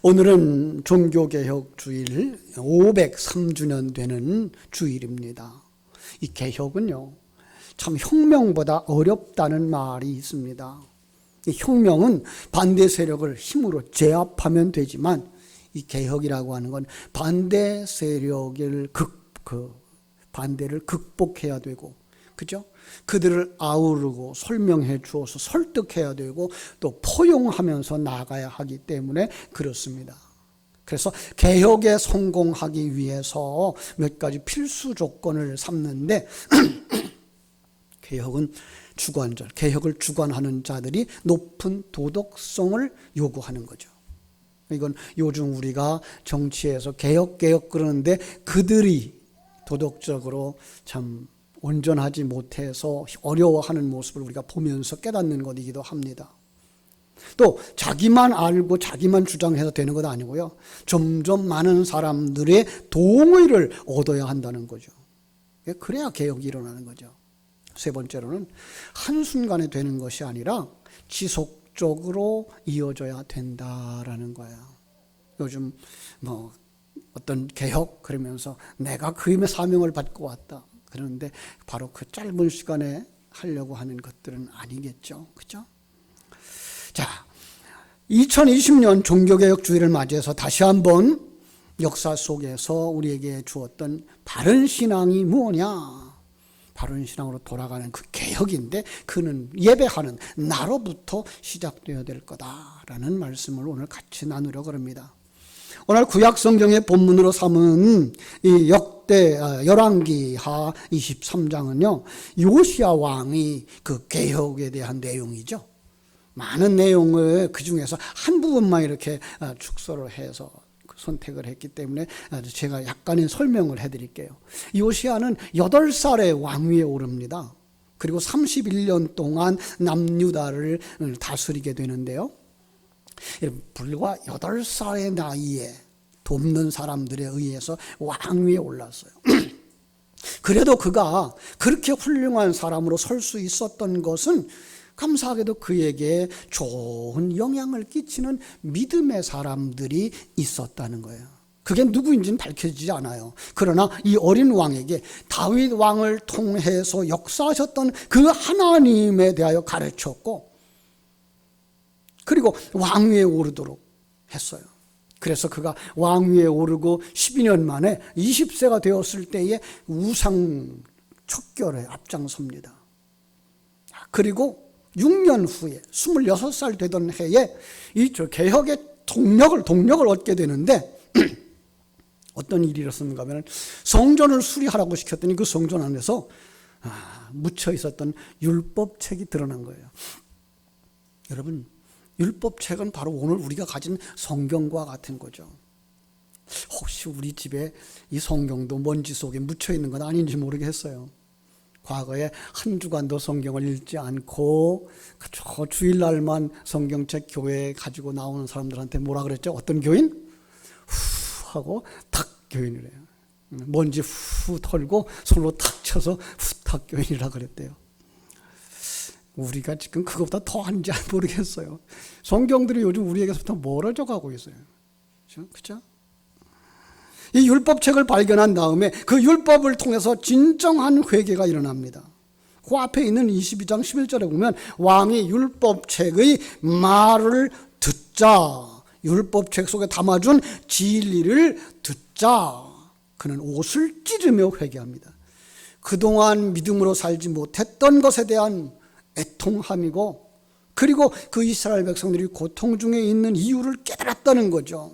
오늘은 종교개혁 주일 503주년 되는 주일입니다. 이 개혁은요, 참 혁명보다 어렵다는 말이 있습니다. 이 혁명은 반대 세력을 힘으로 제압하면 되지만 이 개혁이라고 하는 건 반대 세력을 반대를 극복해야 되고, 그죠? 그들을 아우르고 설명해 주어서 설득해야 되고 또 포용하면서 나가야 하기 때문에 그렇습니다. 그래서 개혁에 성공하기 위해서 몇 가지 필수 조건을 삼는데 개혁은 주관자, 개혁을 주관하는 자들이 높은 도덕성을 요구하는 거죠. 이건 요즘 우리가 정치에서 개혁 그러는데 그들이 도덕적으로 참 온전하지 못해서 어려워하는 모습을 우리가 보면서 깨닫는 것이기도 합니다. 또 자기만 알고 자기만 주장해서 되는 것 아니고요, 점점 많은 사람들의 동의를 얻어야 한다는 거죠. 그래야 개혁이 일어나는 거죠. 세 번째로는 한순간에 되는 것이 아니라 지속적으로 이어져야 된다라는 거예요. 요즘 어떤 개혁 그러면서 내가 그림의 사명을 받고 왔다 그런데 바로 그 짧은 시간에 하려고 하는 것들은 아니겠죠. 그죠? 자, 2020년 종교개혁 주일을 맞이해서 다시 한번 역사 속에서 우리에게 주었던 바른 신앙이 뭐냐? 바른 신앙으로 돌아가는 그 개혁인데 그는 예배하는 나로부터 시작되어야 될 거다라는 말씀을 오늘 같이 나누려고 합니다. 오늘 구약 성경의 본문으로 삼은 이 열왕기하 23장은요, 요시야 왕이 그 개혁에 대한 내용이죠. 많은 내용을 그 중에서 한 부분만 이렇게 축소를 해서 선택을 했기 때문에 제가 약간의 설명을 해드릴게요. 요시야는 8살에 왕위에 오릅니다. 그리고 31년 동안 남유다를 다스리게 되는데요. 불과 8살의 나이에 돕는 사람들에 의해서 왕위에 올랐어요. 그래도 그가 그렇게 훌륭한 사람으로 설 수 있었던 것은 감사하게도 그에게 좋은 영향을 끼치는 믿음의 사람들이 있었다는 거예요. 그게 누구인지는 밝혀지지 않아요. 그러나 이 어린 왕에게 다윗 왕을 통해서 역사하셨던 그 하나님에 대하여 가르쳤고, 그리고 왕위에 오르도록 했어요. 그래서 그가 왕위에 오르고 12년 만에 20세가 되었을 때에 우상 척결에 앞장섭니다. 그리고 6년 후에 26살 되던 해에 이 개혁의 동력을 얻게 되는데 어떤 일이 일어났는가 하면 성전을 수리하라고 시켰더니 그 성전 안에서 묻혀 있었던 율법책이 드러난 거예요. 여러분, 율법책은 바로 오늘 우리가 가진 성경과 같은 거죠. 혹시 우리 집에 이 성경도 먼지 속에 묻혀 있는 건 아닌지 모르겠어요. 과거에 한 주간도 성경을 읽지 않고 저 주일날만 성경책 교회에 가지고 나오는 사람들한테 뭐라 그랬죠? 어떤 교인? 후 하고 탁 교인이래요. 먼지 후 털고 손으로 탁 쳐서 후탁 교인이라 그랬대요. 우리가 지금 그것보다 더한지 모르겠어요. 성경들이 요즘 우리에게서부터 멀어져 가고 있어요. 그렇죠? 이 율법책을 발견한 다음에 그 율법을 통해서 진정한 회개가 일어납니다. 그 앞에 있는 22장 11절에 보면 왕이 율법책의 말을 듣자, 율법책 속에 담아준 진리를 듣자, 그는 옷을 찌르며 회개합니다. 그동안 믿음으로 살지 못했던 것에 대한 애통함이고, 그리고 그 이스라엘 백성들이 고통 중에 있는 이유를 깨달았다는 거죠.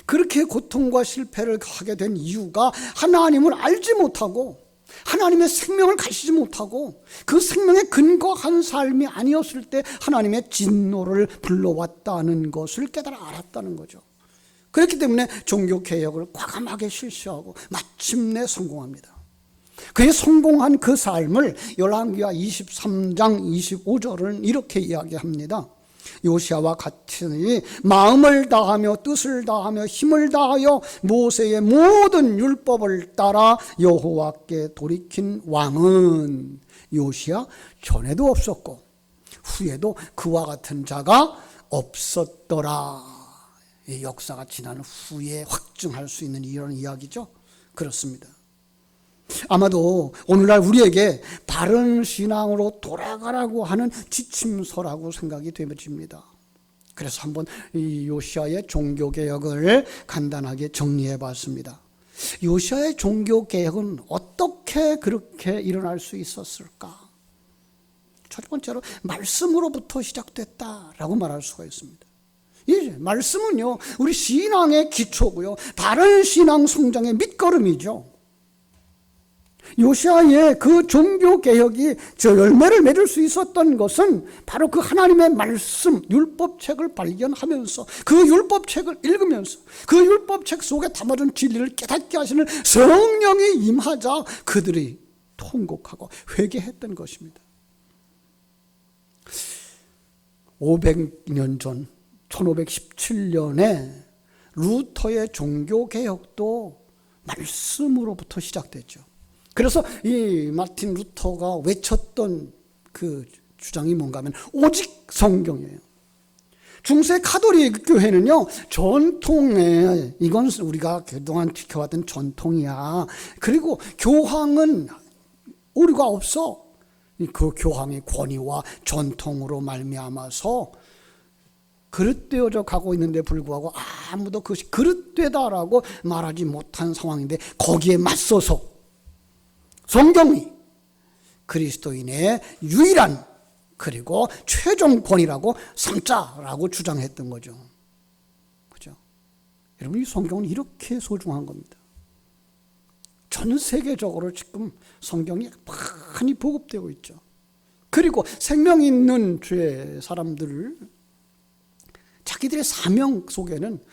그렇게 고통과 실패를 하게 된 이유가 하나님을 알지 못하고 하나님의 생명을 가지지 못하고 그 생명에 근거한 삶이 아니었을 때 하나님의 진노를 불러왔다는 것을 깨달아 알았다는 거죠. 그렇기 때문에 종교개혁을 과감하게 실시하고 마침내 성공합니다. 그의 성공한 그 삶을 열왕기하 23장 25절은 이렇게 이야기합니다. 요시야와 같이 마음을 다하며 뜻을 다하며 힘을 다하여 모세의 모든 율법을 따라 여호와께 돌이킨 왕은 요시야 전에도 없었고 후에도 그와 같은 자가 없었더라. 이 역사가 지난 후에 확증할 수 있는 이런 이야기죠. 그렇습니다. 아마도 오늘날 우리에게 바른 신앙으로 돌아가라고 하는 지침서라고 생각이 되어집니다. 그래서 한번 이 요시야의 종교개혁을 간단하게 정리해 봤습니다. 요시야의 종교개혁은 어떻게 그렇게 일어날 수 있었을까? 첫 번째로 말씀으로부터 시작됐다라고 말할 수가 있습니다. 이 말씀은요, 우리 신앙의 기초고요, 바른 신앙 성장의 밑거름이죠. 요시야의 그 종교개혁이 저 열매를 맺을 수 있었던 것은 바로 그 하나님의 말씀, 율법책을 발견하면서 그 율법책을 읽으면서 그 율법책 속에 담아둔 진리를 깨닫게 하시는 성령이 임하자 그들이 통곡하고 회개했던 것입니다. 500년 전 1517년에 루터의 종교개혁도 말씀으로부터 시작됐죠. 그래서 이 마틴 루터가 외쳤던 그 주장이 뭔가 하면 오직 성경이에요. 중세 카톨릭 교회는요, 전통에, 이건 우리가 그동안 지켜왔던 전통이야. 그리고 교황은 오류가 없어. 그 교황의 권위와 전통으로 말미암아서 그릇되어져 가고 있는데 불구하고 아무도 그것이 그릇되다라고 말하지 못한 상황인데, 거기에 맞서서 성경이 그리스도인의 유일한 그리고 최종 권위라고 삼자라고 주장했던 거죠. 그죠? 여러분, 이 성경은 이렇게 소중한 겁니다. 전 세계적으로 지금 성경이 많이 보급되고 있죠. 그리고 생명 있는 죄 사람들을 자기들의 사명 속에는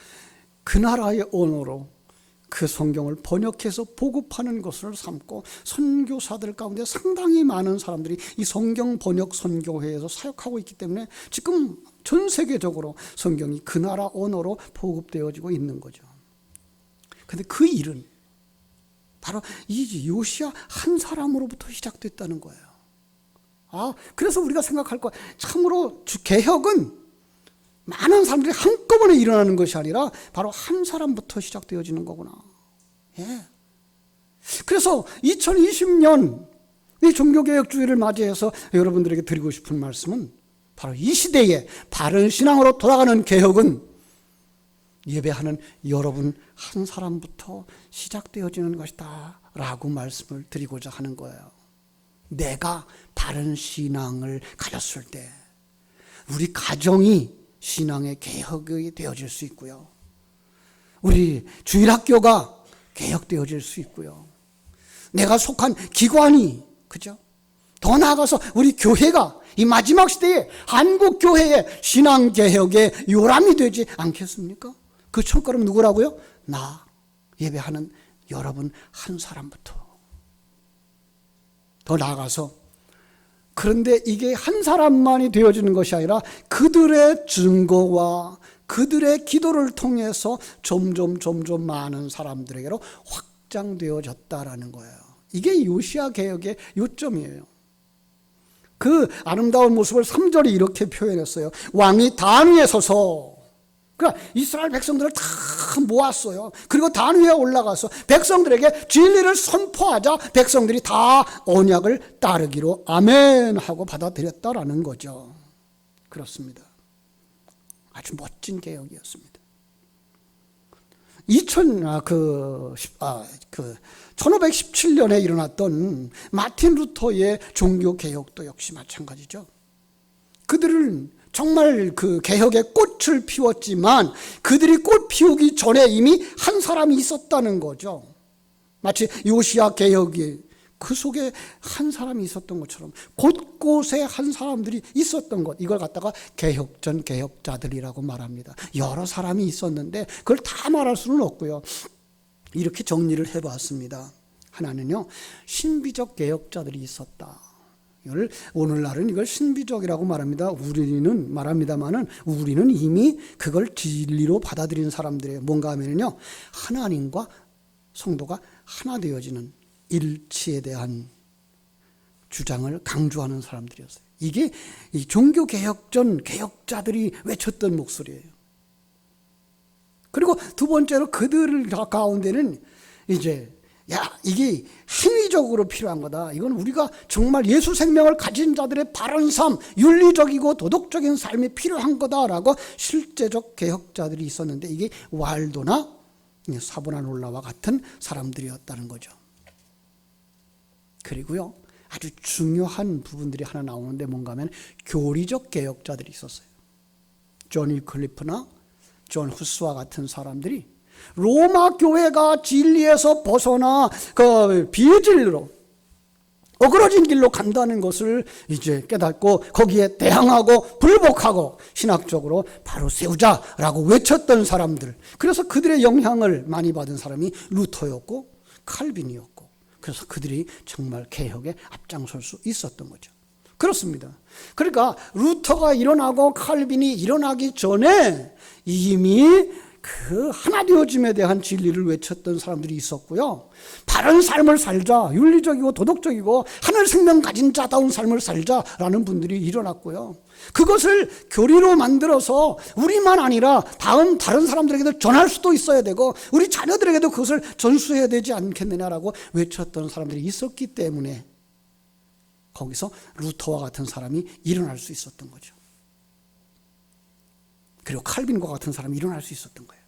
그 나라의 언어로 그 성경을 번역해서 보급하는 것을 삼고, 선교사들 가운데 상당히 많은 사람들이 이 성경 번역 선교회에서 사역하고 있기 때문에 지금 전 세계적으로 성경이 그 나라 언어로 보급되어지고 있는 거죠. 그런데 그 일은 바로 이 요시야 한 사람으로부터 시작됐다는 거예요. 그래서 우리가 생각할 거, 참으로 개혁은 많은 사람들이 한꺼번에 일어나는 것이 아니라 바로 한 사람부터 시작되어지는 거구나. 예. 그래서 2020년 이 종교개혁주의를 맞이해서 여러분들에게 드리고 싶은 말씀은 바로 이 시대에 바른 신앙으로 돌아가는 개혁은 예배하는 여러분 한 사람부터 시작되어지는 것이다 라고 말씀을 드리고자 하는 거예요. 내가 바른 신앙을 가졌을 때 우리 가정이 신앙의 개혁이 되어질 수 있고요, 우리 주일학교가 개혁되어질 수 있고요, 내가 속한 기관이, 그죠? 더 나아가서 우리 교회가 이 마지막 시대에 한국교회의 신앙개혁의 요람이 되지 않겠습니까? 그 첫걸음 누구라고요? 나, 예배하는 여러분 한 사람부터. 더 나아가서, 그런데 이게 한 사람만이 되어지는 것이 아니라 그들의 증거와 그들의 기도를 통해서 점점 많은 사람들에게로 확장되어졌다라는 거예요. 이게 요시야 개혁의 요점이에요. 그 아름다운 모습을 3절이 이렇게 표현했어요. 왕이 단 위에 서서, 그러니까 이스라엘 백성들을 다 모았어요. 그리고 단 위에 올라가서 백성들에게 진리를 선포하자 백성들이 다 언약을 따르기로 아멘 하고 받아들였다라는 거죠. 그렇습니다. 아주 멋진 개혁이었습니다. 1517년에 일어났던 마틴 루터의 종교개혁도 역시 마찬가지죠. 그들은 정말 그 개혁의 꽃을 피웠지만 그들이 꽃 피우기 전에 이미 한 사람이 있었다는 거죠. 마치 요시야 개혁이 그 속에 한 사람이 있었던 것처럼 곳곳에 한 사람들이 있었던 것, 이걸 갖다가 개혁전 개혁자들이라고 말합니다. 여러 사람이 있었는데 그걸 다 말할 수는 없고요. 이렇게 정리를 해봤습니다. 하나는요, 신비적 개혁자들이 있었다. 이걸 오늘날은 이걸 신비적이라고 말합니다. 우리는 말합니다만은 우리는 이미 그걸 진리로 받아들인 사람들이에요. 뭔가 하면요, 하나님과 성도가 하나 되어지는 일치에 대한 주장을 강조하는 사람들이었어요. 이게 이 종교개혁전 개혁자들이 외쳤던 목소리예요. 그리고 두 번째로 그들 가운데는 이제 이게 행위적으로 필요한 거다. 이건 우리가 정말 예수 생명을 가진 자들의 바른 삶, 윤리적이고 도덕적인 삶이 필요한 거다라고 실제적 개혁자들이 있었는데 이게 왈도나 사보나놀라와 같은 사람들이었다는 거죠. 그리고요, 아주 중요한 부분들이 하나 나오는데 뭔가 하면 교리적 개혁자들이 있었어요. 존 위클리프나 존 후스와 같은 사람들이 로마 교회가 진리에서 벗어나 그 비진리로 어그러진 길로 간다는 것을 이제 깨닫고 거기에 대항하고 불복하고 신학적으로 바로 세우자라고 외쳤던 사람들. 그래서 그들의 영향을 많이 받은 사람이 루터였고 칼빈이었고, 그래서 그들이 정말 개혁에 앞장설 수 있었던 거죠. 그렇습니다. 그러니까 루터가 일어나고 칼빈이 일어나기 전에 이미 그 하나 되어짐에 대한 진리를 외쳤던 사람들이 있었고요. 바른 삶을 살자, 윤리적이고 도덕적이고 하늘 생명 가진 자다운 삶을 살자라는 분들이 일어났고요. 그것을 교리로 만들어서 우리만 아니라 다른 사람들에게도 전할 수도 있어야 되고 우리 자녀들에게도 그것을 전수해야 되지 않겠느냐라고 외쳤던 사람들이 있었기 때문에 거기서 루터와 같은 사람이 일어날 수 있었던 거죠. 그리고 칼빈과 같은 사람이 일어날 수 있었던 거예요.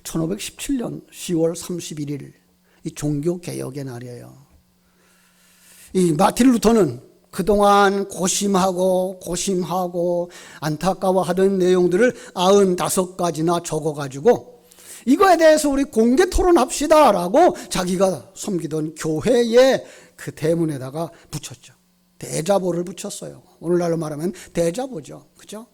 1517년 10월 31일 이 종교개혁의 날이에요. 이 마틴 루터는 그동안 고심하고 안타까워하던 내용들을 95가지나 적어가지고 이거에 대해서 우리 공개 토론합시다라고 자기가 섬기던 교회의 그 대문에다가 붙였죠. 대자보를 붙였어요. 오늘날로 말하면 대자보죠. 그죠?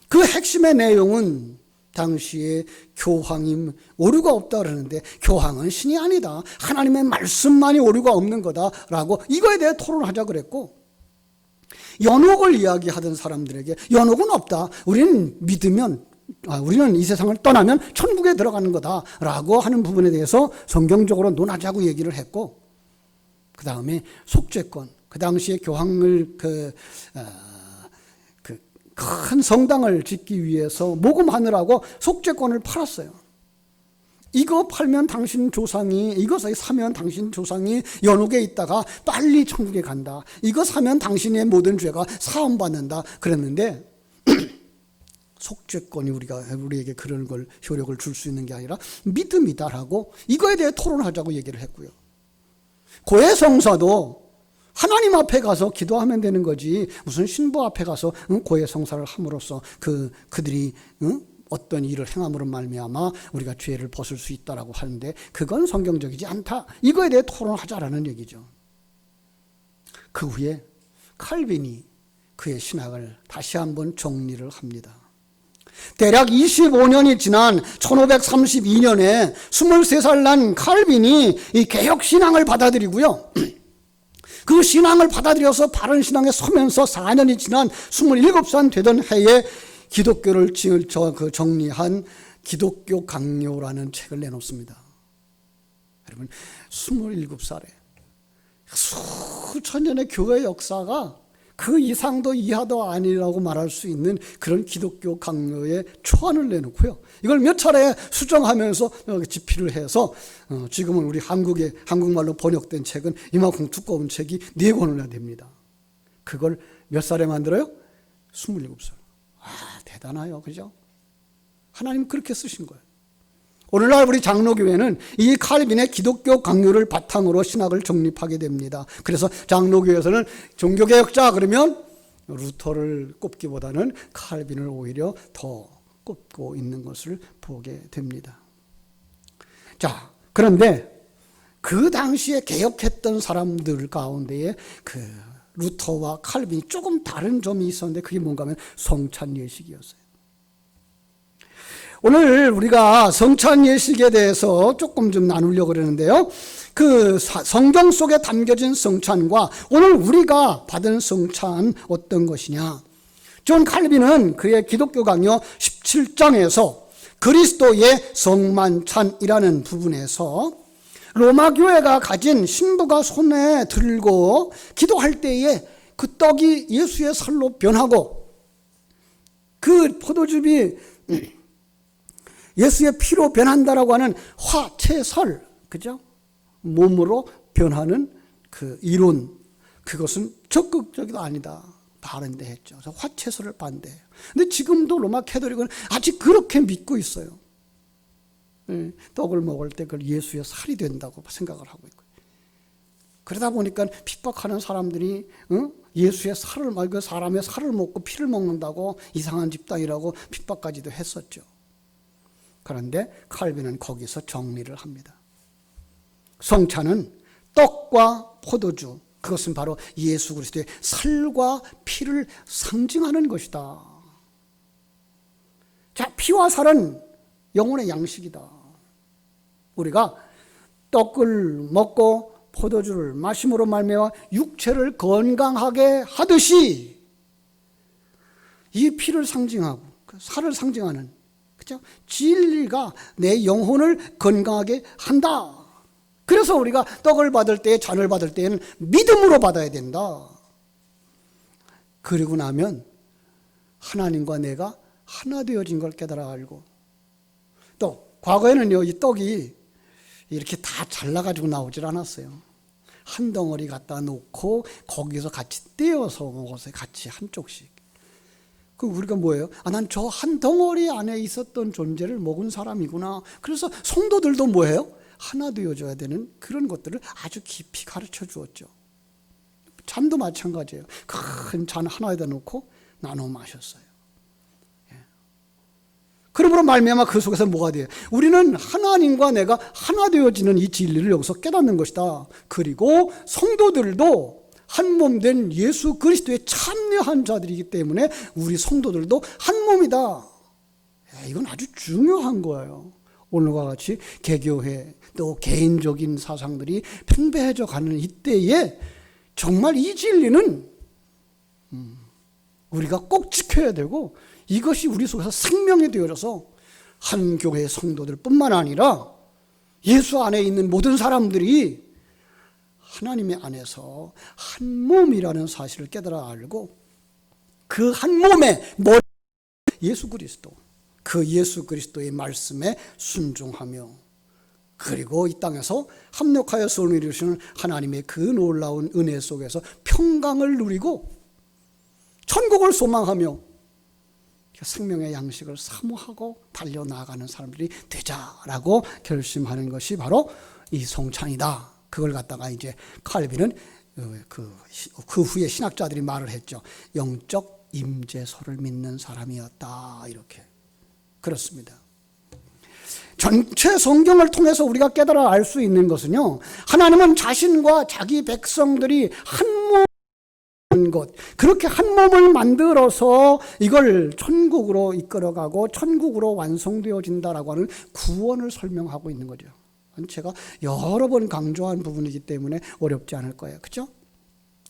그 핵심의 내용은 당시에 교황이 오류가 없다 그러는데 교황은 신이 아니다. 하나님의 말씀만이 오류가 없는 거다라고 이거에 대해 토론하자 그랬고, 연옥을 이야기하던 사람들에게 연옥은 없다. 우리는 우리는 이 세상을 떠나면 천국에 들어가는 거다라고 하는 부분에 대해서 성경적으로 논하자고 얘기를 했고, 그 다음에 속죄권, 그 당시에 교황을 큰 성당을 짓기 위해서 모금하느라고 속죄권을 팔았어요. 이거 팔면 이것을 사면 당신 조상이 연옥에 있다가 빨리 천국에 간다. 이거 사면 당신의 모든 죄가 사함받는다. 그랬는데 속죄권이 우리에게 그런 걸 효력을 줄 수 있는 게 아니라 믿음이다라고 이거에 대해 토론하자고 얘기를 했고요. 고해성사도 하나님 앞에 가서 기도하면 되는 거지 무슨 신부 앞에 가서 고해성사를 함으로써 그들이 어떤 일을 행함으로 말미암아 우리가 죄를 벗을 수 있다라고 하는데 그건 성경적이지 않다. 이거에 대해 토론하자라는 얘기죠. 그 후에 칼빈이 그의 신학을 다시 한번 정리를 합니다. 대략 25년이 지난 1532년에 23살 난 칼빈이 이 개혁신앙을 받아들이고요. 그 신앙을 받아들여서 바른 신앙에 서면서 4년이 지난 27살 되던 해에 기독교를 정리한 기독교 강요라는 책을 내놓습니다. 여러분 27살에 수천 년의 교회 역사가 그 이상도 이하도 아니라고 말할 수 있는 그런 기독교 강요의 초안을 내놓고요. 이걸 몇 차례 수정하면서 집필을 해서 지금은 우리 한국말로 번역된 책은 이만큼 두꺼운 책이 4권이나 됩니다. 그걸 몇 살에 만들어요? 27살. 대단해요. 그죠? 하나님 그렇게 쓰신 거예요. 오늘날 우리 장로교회는 이 칼빈의 기독교 강요를 바탕으로 신학을 정립하게 됩니다. 그래서 장로교회에서는 종교개혁자 그러면 루터를 꼽기보다는 칼빈을 오히려 더 꼽고 있는 것을 보게 됩니다. 자, 그런데 그 당시에 개혁했던 사람들 가운데에 그 루터와 칼빈이 조금 다른 점이 있었는데 그게 뭔가 하면 성찬 예식이었어요. 오늘 우리가 성찬 예식에 대해서 조금 좀 나누려고 그러는데요. 그 성경 속에 담겨진 성찬과 오늘 우리가 받은 성찬 어떤 것이냐. 존 칼빈은 그의 기독교 강요 17장에서 그리스도의 성만찬이라는 부분에서 로마 교회가 가진 신부가 손에 들고 기도할 때에 그 떡이 예수의 살로 변하고 그 포도즙이 예수의 피로 변한다라고 하는 화채설, 그죠? 몸으로 변하는 그 이론, 그것은 적극적이도 아니다. 반대했죠. 그래서 화채설을 반대해요. 근데 지금도 로마 캐토릭은 아직 그렇게 믿고 있어요. 떡을 먹을 때 그걸 예수의 살이 된다고 생각을 하고 있고. 그러다 보니까 핍박하는 사람들이 예수의 살을 말고 사람의 살을 먹고 피를 먹는다고 이상한 집단이라고 핍박까지도 했었죠. 그런데 칼빈은 거기서 정리를 합니다. 성찬은 떡과 포도주, 그것은 바로 예수 그리스도의 살과 피를 상징하는 것이다. 자, 피와 살은 영혼의 양식이다. 우리가 떡을 먹고 포도주를 마심으로 말미암아 육체를 건강하게 하듯이 이 피를 상징하고 살을 상징하는, 그렇죠? 진리가 내 영혼을 건강하게 한다. 그래서 우리가 떡을 받을 때, 잔을 받을 때에는 믿음으로 받아야 된다. 그리고 나면 하나님과 내가 하나 되어진 걸 깨달아 알고, 또 과거에는요, 이 떡이 이렇게 다 잘라가지고 나오질 않았어요. 한 덩어리 갖다 놓고 거기서 같이 떼어서 먹었어요. 같이 한쪽씩. 그 우리가 뭐예요? 난 저 한 덩어리 안에 있었던 존재를 먹은 사람이구나. 그래서 성도들도 뭐예요? 하나 되어줘야 되는 그런 것들을 아주 깊이 가르쳐 주었죠. 잔도 마찬가지예요. 큰 잔 하나에다 놓고 나눠 마셨어요. 그러므로 말미암아 그 속에서 뭐가 돼요? 우리는 하나님과 내가 하나 되어지는 이 진리를 여기서 깨닫는 것이다. 그리고 성도들도 한 몸 된 예수 그리스도에 참여한 자들이기 때문에 우리 성도들도 한 몸이다. 이건 아주 중요한 거예요. 오늘과 같이 개교회 또 개인적인 사상들이 팽배해져 가는 이때에 정말 이 진리는 우리가 꼭 지켜야 되고, 이것이 우리 속에서 생명이 되어져서 한 교회의 성도들 뿐만 아니라 예수 안에 있는 모든 사람들이 하나님의 안에서 한 몸이라는 사실을 깨달아 알고, 그 한 몸의 머리 예수 그리스도, 그 예수 그리스도의 말씀에 순종하며, 그리고 이 땅에서 합력하여 선을 이루시는 하나님의 그 놀라운 은혜 속에서 평강을 누리고 천국을 소망하며 생명의 양식을 사모하고 달려나가는 사람들이 되자라고 결심하는 것이 바로 이 성찬이다. 그걸 갖다가 이제 칼빈은 그 후에 신학자들이 말을 했죠. 영적 임재소를 믿는 사람이었다. 이렇게. 그렇습니다. 전체 성경을 통해서 우리가 깨달아 알 수 있는 것은요, 하나님은 자신과 자기 백성들이 한 몸인 것, 그렇게 한 몸을 만들어서 이걸 천국으로 이끌어가고 천국으로 완성되어진다라고 하는 구원을 설명하고 있는 거죠. 제가 여러 번 강조한 부분이기 때문에 어렵지 않을 거예요. 그렇죠?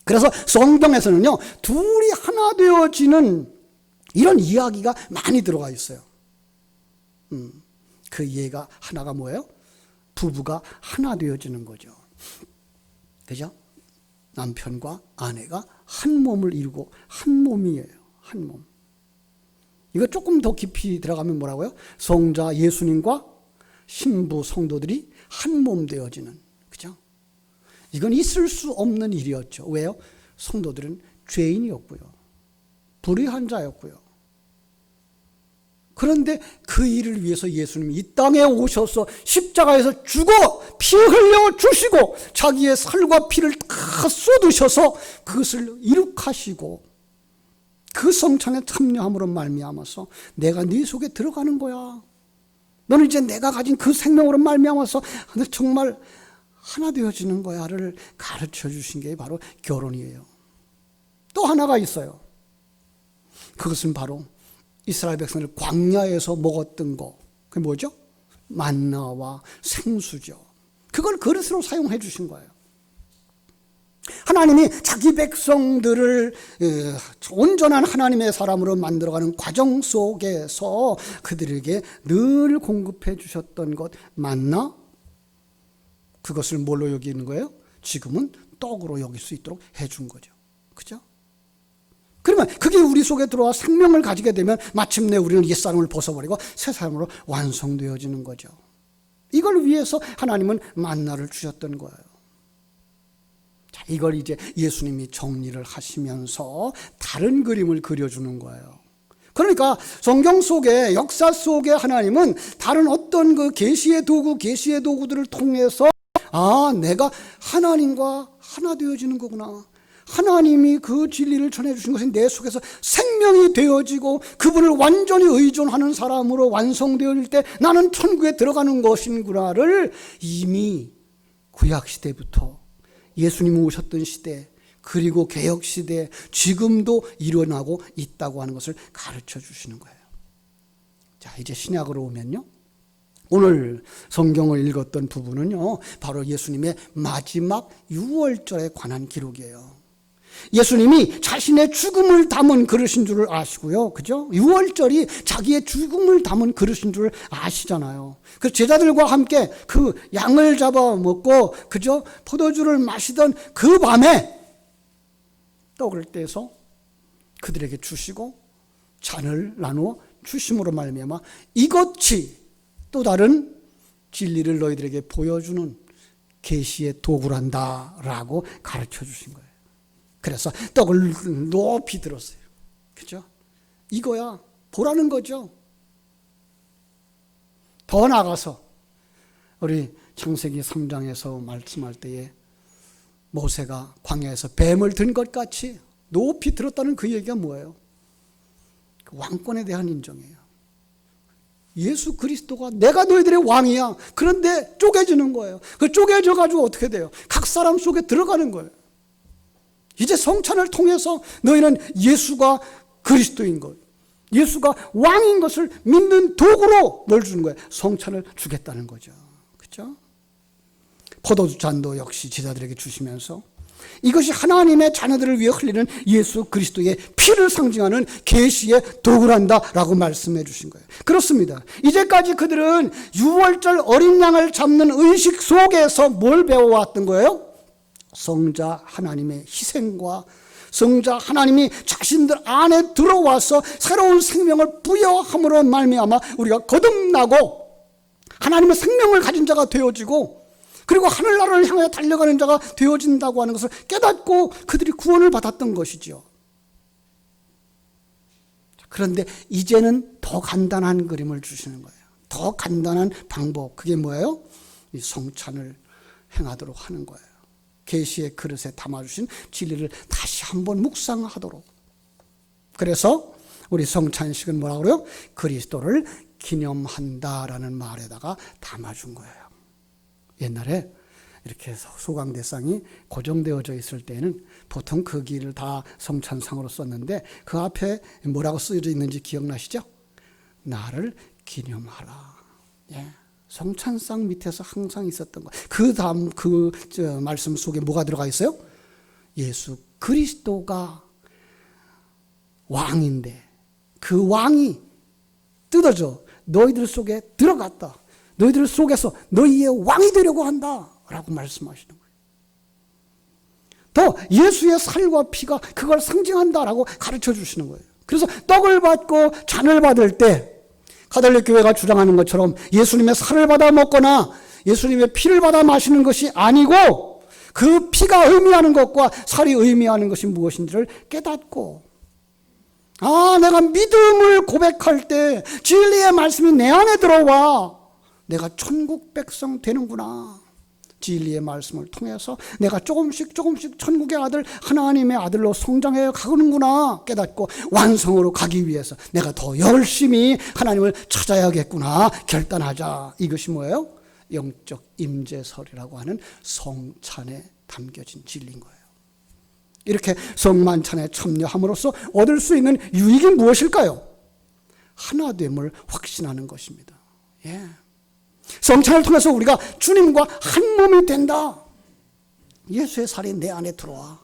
그래서 성경에서는요, 둘이 하나 되어지는 이런 이야기가 많이 들어가 있어요. 그 이해가 하나가 뭐예요? 부부가 하나 되어지는 거죠. 그죠? 남편과 아내가 한 몸을 이루고 한 몸이에요. 한 몸. 이거 조금 더 깊이 들어가면 뭐라고요? 성자 예수님과 신부 성도들이 한 몸 되어지는, 그죠? 이건 있을 수 없는 일이었죠. 왜요? 성도들은 죄인이었고요. 불의한 자였고요. 그런데 그 일을 위해서 예수님이 이 땅에 오셔서 십자가에서 죽어 피 흘려 주시고 자기의 살과 피를 다 쏟으셔서 그것을 이룩하시고 그 성찬에 참여함으로 말미암아서 내가 네 속에 들어가는 거야. 너는 이제 내가 가진 그 생명으로 말미암아서 정말 하나 되어지는 거야를 가르쳐 주신 게 바로 결혼이에요. 또 하나가 있어요. 그것은 바로 이스라엘 백성을 광야에서 먹었던 거. 그게 뭐죠? 만나와 생수죠. 그걸 그릇으로 사용해 주신 거예요. 하나님이 자기 백성들을 온전한 하나님의 사람으로 만들어가는 과정 속에서 그들에게 늘 공급해 주셨던 것, 만나, 그것을 뭘로 여기는 거예요? 지금은 떡으로 여길 수 있도록 해준 거죠. 그죠? 그러면 그게 우리 속에 들어와 생명을 가지게 되면 마침내 우리는 옛사람을 벗어버리고 새 사람으로 완성되어지는 거죠. 이걸 위해서 하나님은 만나를 주셨던 거예요. 자, 이걸 이제 예수님이 정리를 하시면서 다른 그림을 그려주는 거예요. 그러니까 성경 속에, 역사 속에 하나님은 다른 어떤 그 계시의 도구들을 통해서 내가 하나님과 하나 되어지는 거구나. 하나님이 그 진리를 전해주신 것이 내 속에서 생명이 되어지고 그분을 완전히 의존하는 사람으로 완성되어질 때 나는 천국에 들어가는 것인구나를 이미 구약시대부터 예수님이 오셨던 시대, 그리고 개혁시대, 지금도 일어나고 있다고 하는 것을 가르쳐 주시는 거예요. 자, 이제 신약으로 오면요, 오늘 성경을 읽었던 부분은요, 바로 예수님의 마지막 유월절에 관한 기록이에요. 예수님이 자신의 죽음을 담은 그릇인 줄을 아시고요, 그죠? 유월절이 자기의 죽음을 담은 그릇인 줄 아시잖아요. 그 제자들과 함께 그 양을 잡아 먹고, 그죠? 포도주를 마시던 그 밤에 떡을 떼서 그들에게 주시고 잔을 나누어 주심으로 말미암아 이것이 또 다른 진리를 너희들에게 보여주는 계시의 도구란다라고 가르쳐 주신 거예요. 그래서 떡을 높이 들었어요. 그죠? 이거야 보라는 거죠. 더 나아가서 우리 창세기 3장에서 말씀할 때에 모세가 광야에서 뱀을 든 것 같이 높이 들었다는 그 얘기가 뭐예요? 그 왕권에 대한 인정이에요. 예수 그리스도가 내가 너희들의 왕이야. 그런데 쪼개지는 거예요. 그 쪼개져 가지고 어떻게 돼요? 각 사람 속에 들어가는 거예요. 이제 성찬을 통해서 너희는 예수가 그리스도인 것, 예수가 왕인 것을 믿는 도구로 뭘 주는 거예요? 성찬을 주겠다는 거죠. 그렇죠? 포도주 잔도 역시 제자들에게 주시면서 이것이 하나님의 자녀들을 위해 흘리는 예수 그리스도의 피를 상징하는 계시의 도구란다라고 말씀해 주신 거예요. 그렇습니다. 이제까지 그들은 유월절 어린 양을 잡는 의식 속에서 뭘 배워왔던 거예요? 성자 하나님의 희생과 성자 하나님이 자신들 안에 들어와서 새로운 생명을 부여함으로 말미암아 우리가 거듭나고 하나님의 생명을 가진 자가 되어지고 그리고 하늘나라를 향하여 달려가는 자가 되어진다고 하는 것을 깨닫고 그들이 구원을 받았던 것이죠. 그런데 이제는 더 간단한 그림을 주시는 거예요. 더 간단한 방법, 그게 뭐예요? 이 성찬을 행하도록 하는 거예요. 계시의 그릇에 담아주신 진리를 다시 한번 묵상하도록. 그래서 우리 성찬식은 뭐라고 그래요? 그리스도를 기념한다라는 말에다가 담아준 거예요. 옛날에 이렇게 소강대상이 고정되어져 있을 때는 보통 그 길을 다 성찬상으로 썼는데 그 앞에 뭐라고 쓰여져 있는지 기억나시죠? 나를 기념하라. 예. 성찬상 밑에서 항상 있었던 거. 그 다음 말씀 속에 뭐가 들어가 있어요? 예수 그리스도가 왕인데 그 왕이 뜯어져 너희들 속에 들어갔다. 너희들 속에서 너희의 왕이 되려고 한다 라고 말씀하시는 거예요. 더 예수의 살과 피가 그걸 상징한다라고 가르쳐 주시는 거예요. 그래서 떡을 받고 잔을 받을 때 가톨릭 교회가 주장하는 것처럼 예수님의 살을 받아 먹거나 예수님의 피를 받아 마시는 것이 아니고 그 피가 의미하는 것과 살이 의미하는 것이 무엇인지를 깨닫고 내가 믿음을 고백할 때 진리의 말씀이 내 안에 들어와 내가 천국 백성 되는구나. 진리의 말씀을 통해서 내가 조금씩 천국의 아들 하나님의 아들로 성장해 가는구나 깨닫고 완성으로 가기 위해서 내가 더 열심히 하나님을 찾아야겠구나 결단하자. 이것이 뭐예요? 영적 임재설이라고 하는 성찬에 담겨진 진리인 거예요. 이렇게 성만찬에 참여함으로써 얻을 수 있는 유익이 무엇일까요? 하나됨을 확신하는 것입니다. 예. 성찬을 통해서 우리가 주님과 한 몸이 된다. 예수의 살이 내 안에 들어와.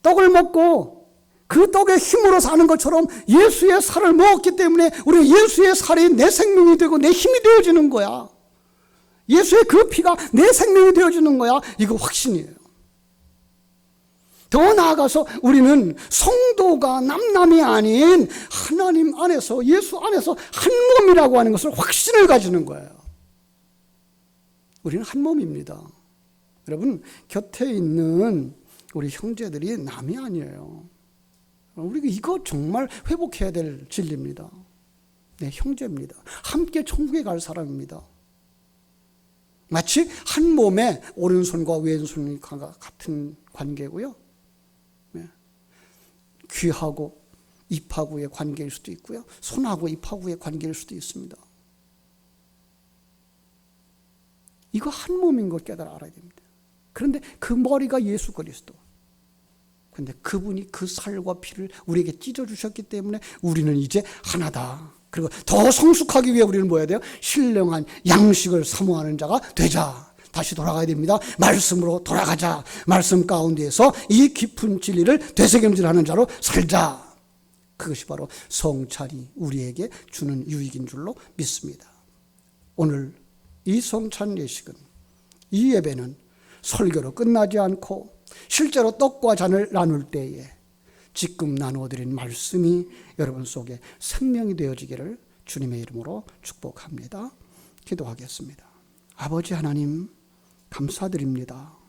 떡을 먹고 그 떡의 힘으로 사는 것처럼 예수의 살을 먹었기 때문에 우리 예수의 살이 내 생명이 되고 내 힘이 되어지는 거야. 예수의 그 피가 내 생명이 되어지는 거야. 이거 확신이에요. 더 나아가서 우리는 성도가 남남이 아닌 하나님 안에서, 예수 안에서 한 몸이라고 하는 것을 확신을 가지는 거예요. 우리는 한 몸입니다. 여러분, 곁에 있는 우리 형제들이 남이 아니에요. 우리가 이거 정말 회복해야 될 진리입니다. 내 형제입니다. 함께 천국에 갈 사람입니다. 마치 한 몸에 오른손과 왼손이 같은 관계고요. 귀하고 입하고의 관계일 수도 있고요. 손하고 입하고의 관계일 수도 있습니다. 이거 한 몸인 걸 깨달아 알아야 됩니다. 그런데 그 머리가 예수 그리스도. 그런데 그분이 그 살과 피를 우리에게 찢어주셨기 때문에 우리는 이제 하나다. 그리고 더 성숙하기 위해 우리는 뭐 해야 돼요? 신령한 양식을 사모하는 자가 되자. 다시 돌아가야 됩니다. 말씀으로 돌아가자. 말씀 가운데에서 이 깊은 진리를 되새김질하는 자로 살자. 그것이 바로 성찬이 우리에게 주는 유익인 줄로 믿습니다. 오늘 이 성찬 예식은, 이 예배는 설교로 끝나지 않고 실제로 떡과 잔을 나눌 때에 지금 나누어드린 말씀이 여러분 속에 생명이 되어지기를 주님의 이름으로 축복합니다. 기도하겠습니다. 아버지 하나님, 감사드립니다.